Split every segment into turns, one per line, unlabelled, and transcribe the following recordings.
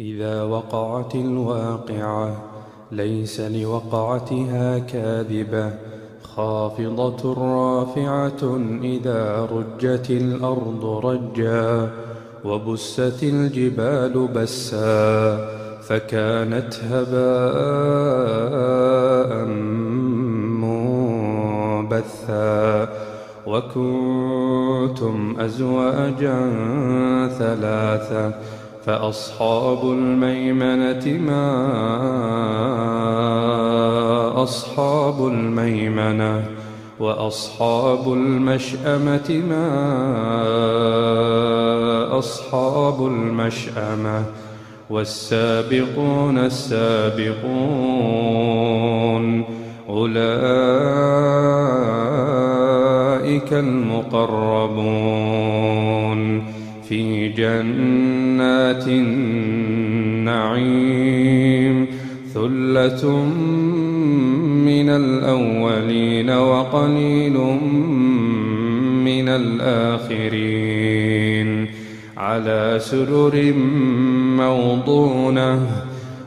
إذا وقعت الواقعة ليس لوقعتها كاذبة خافضة رافعة إذا رجت الأرض رجا وبست الجبال بسا فكانت هباء منبثا وكنتم أزواجا ثلاثة فأصحاب الميمنة ما أصحاب الميمنة وأصحاب المشأمة ما أصحاب المشأمة والسابقون السابقون أولئك المقربون في جنات النعيم ثلة من الأولين وقليل من الآخرين على سرر موضونة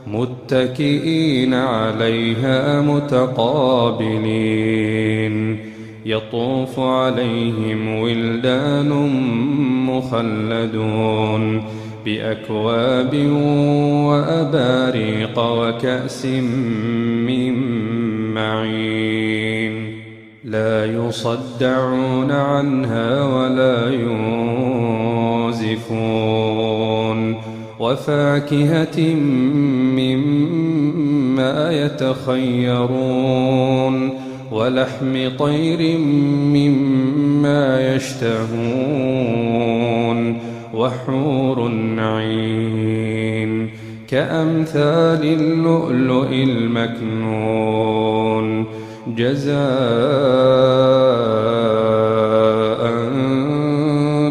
متكئين عليها متقابلين يطوف عليهم ولدان مخلدون بأكواب وأباريق وكأس من معين لا يصدعون عنها ولا ينزفون وفاكهة مما يتخيرون ولحم طير مما يشتهون وحور عين كأمثال اللؤلؤ المكنون جزاء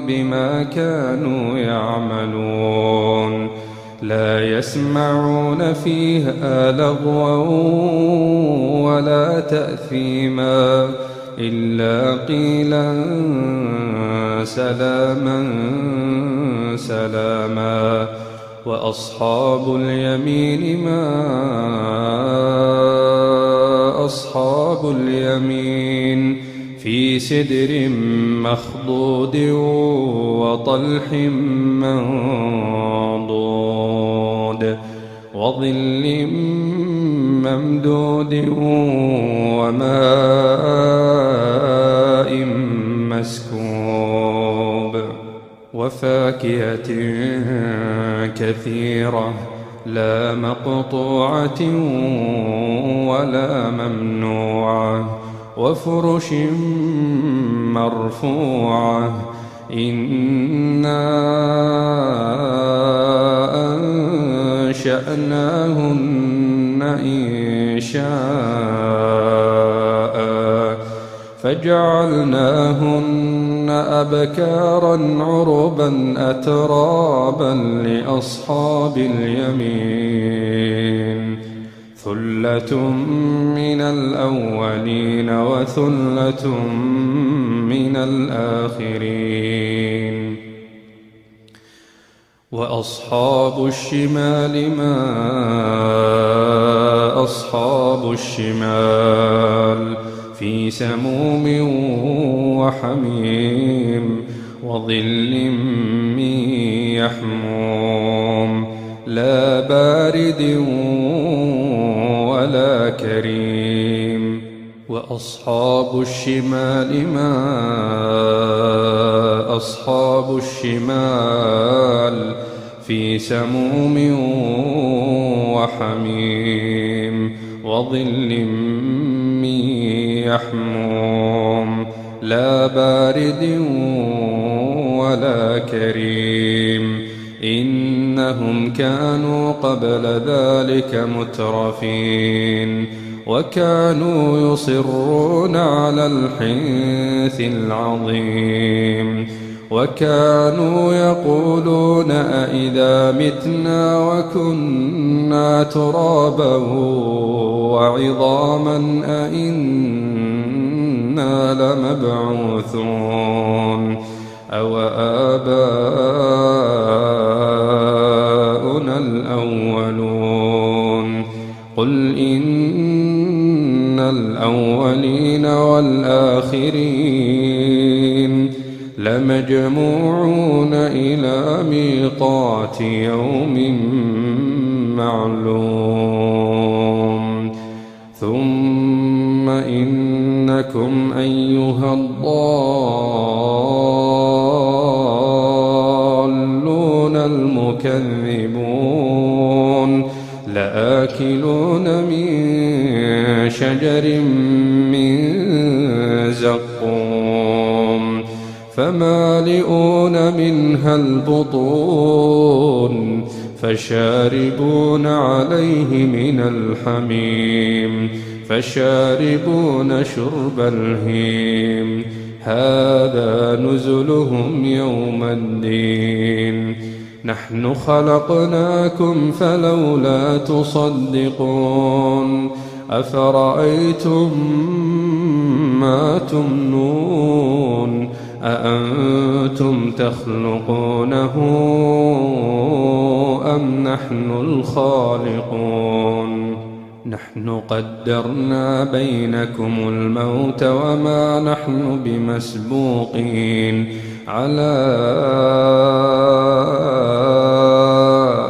بما كانوا يعملون لا يسمعون فيها لغوا ولا تأثيما إلا قيلا سلاما سلاما وأصحاب اليمين ما أصحاب اليمين في سدر مخضود وطلح منضود وظل ممدود وماء مسكوب وفاكهة كثيرة لا مقطوعة ولا ممنوعة وفرش مرفوعة إنا أنشأناهن إنشاء فجعلناهن أبكارا عربا أترابا لأصحاب اليمين ثلة من الأولين وثلة من الآخرين وأصحاب الشمال ما أصحاب الشمال في سموم وحميم وظل من يحموم لا بارد ولا كريم وأصحاب الشمال ما أصحاب الشمال في سموم وحميم وظل من يحموم لا بارد ولا كريم إنهم كانوا قبل ذلك مترفين وكانوا يصرون على الحنث العظيم وكانوا يقولون أئذا متنا وكنا ترابا وعظاما أئنا لمبعوثون أو آباؤنا الأولون الأولين والآخرين لمجموعون إلى ميقات يوم معلوم ثم إنكم أيها الضالون المكذبون لآكلون من شجر من زقوم فمالئون منها البطون فشاربون عليه من الحميم فشاربون شرب الهيم هذا نزلهم يوم الدين نحن خلقناكم فلولا تصدقون أفرأيتم ما تمنون أأنتم تخلقونه أم نحن الخالقون نحن قدرنا بينكم الموت وما نحن بمسبوقين على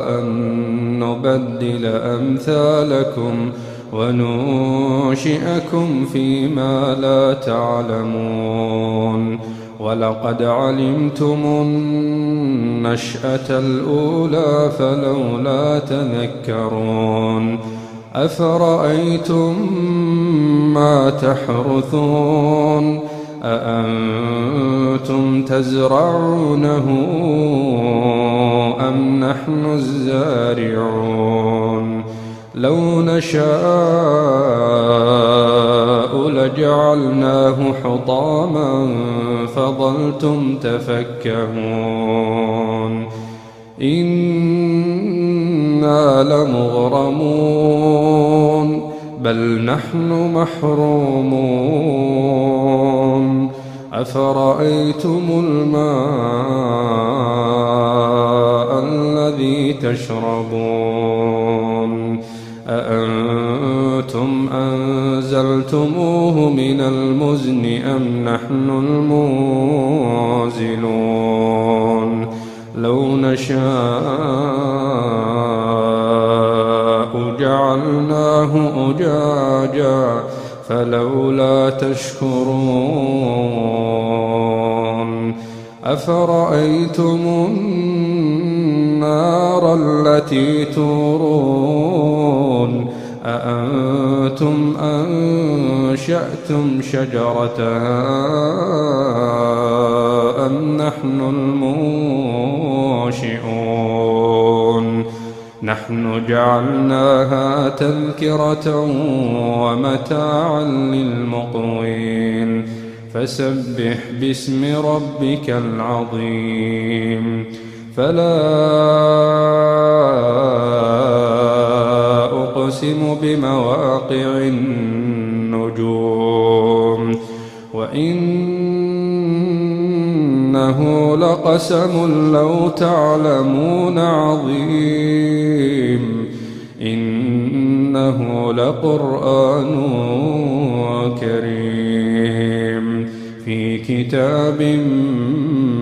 أن نبدل أمثالكم وننشئكم فيما لا تعلمون ولقد علمتم النشأة الأولى فلولا تذكرون أفرأيتم ما تحرثون أأنتم تزرعونه أم نحن الزارعون لو نشاء لجعلناه حطاما فظلتم تفكهون إنا لمغرمون بل نحن محرومون أفرأيتم الماء الذي تشربون أأنتم أنزلتموه من المزن أم نحن المنزلون لو نشاء جعلناه أجاجا فلولا تشكرون أفرأيتم النار التي تورون أأنتم أنشأتم شجرتها أم نحن المنشئون نحن جعلناها تذكرة ومتاعا للمقوين فسبح باسم ربك العظيم فلا أقسم بمواقع النجوم وإنه لقسم لو تعلمون عظيم إنه لقرآن كريم في كتاب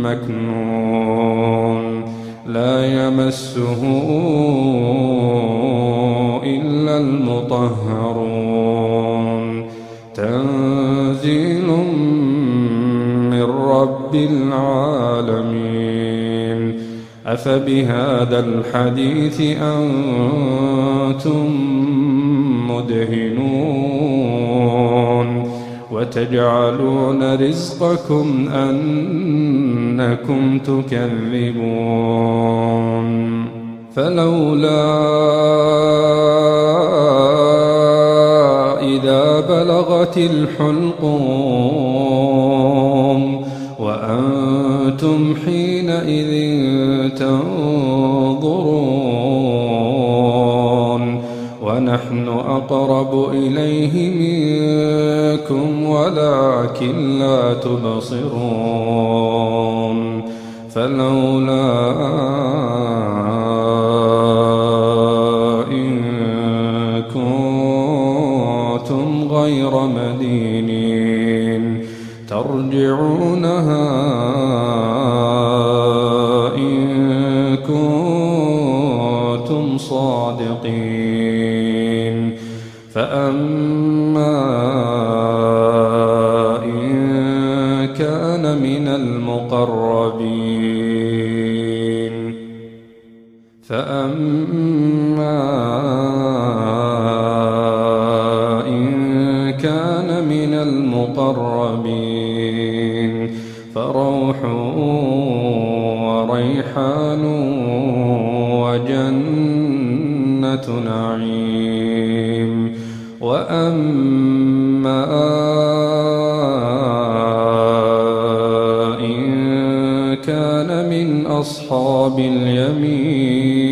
مكنون لا يمسه إلا المطهرون تنزيل من رب العالمين أفبهذا الحديث أنتم مدهنون وتجعلون رزقكم أنكم تكذبون فلولا إذا بلغت الحلقوم وأنتم حينئذ تنظرون ونحن أقرب إليه منكم ولكن لا تبصرون فلولا إن كنتم غير الصادقين فأما إن كان من المقربين فروح وريحان وجنة نعيم وأما إن كان من أصحاب اليمين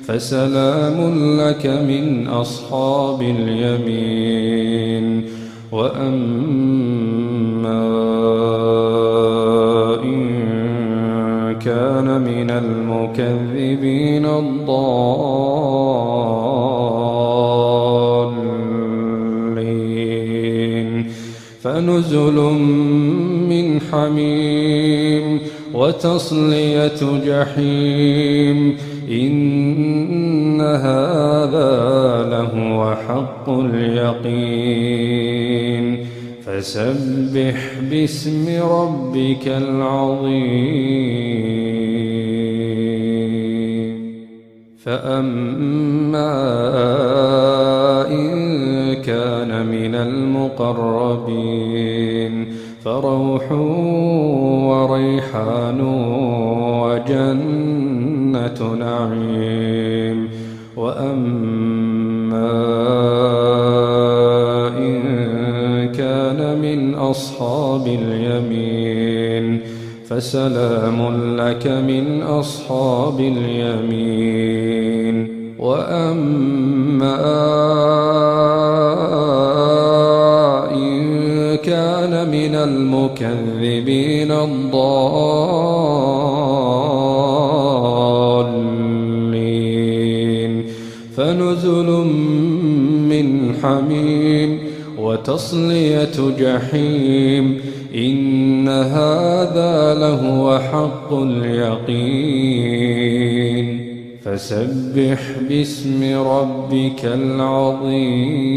فسلام لك من أصحاب اليمين وأما إن كان من المكذبين الضالين فنزل من حميم وتصلية جحيم إن هذا لهو حق اليقين فسبح باسم ربك العظيم فأما إن كان من المقربين فروح وريحان وجنة نعيم وأما إن كان من أصحاب اليمين فسلام لك من أصحاب اليمين وأما إن كان من المكذبين الضالين فنزل من حميم وتصلية جحيم إن هذا لهو حق اليقين فسبح باسم ربك العظيم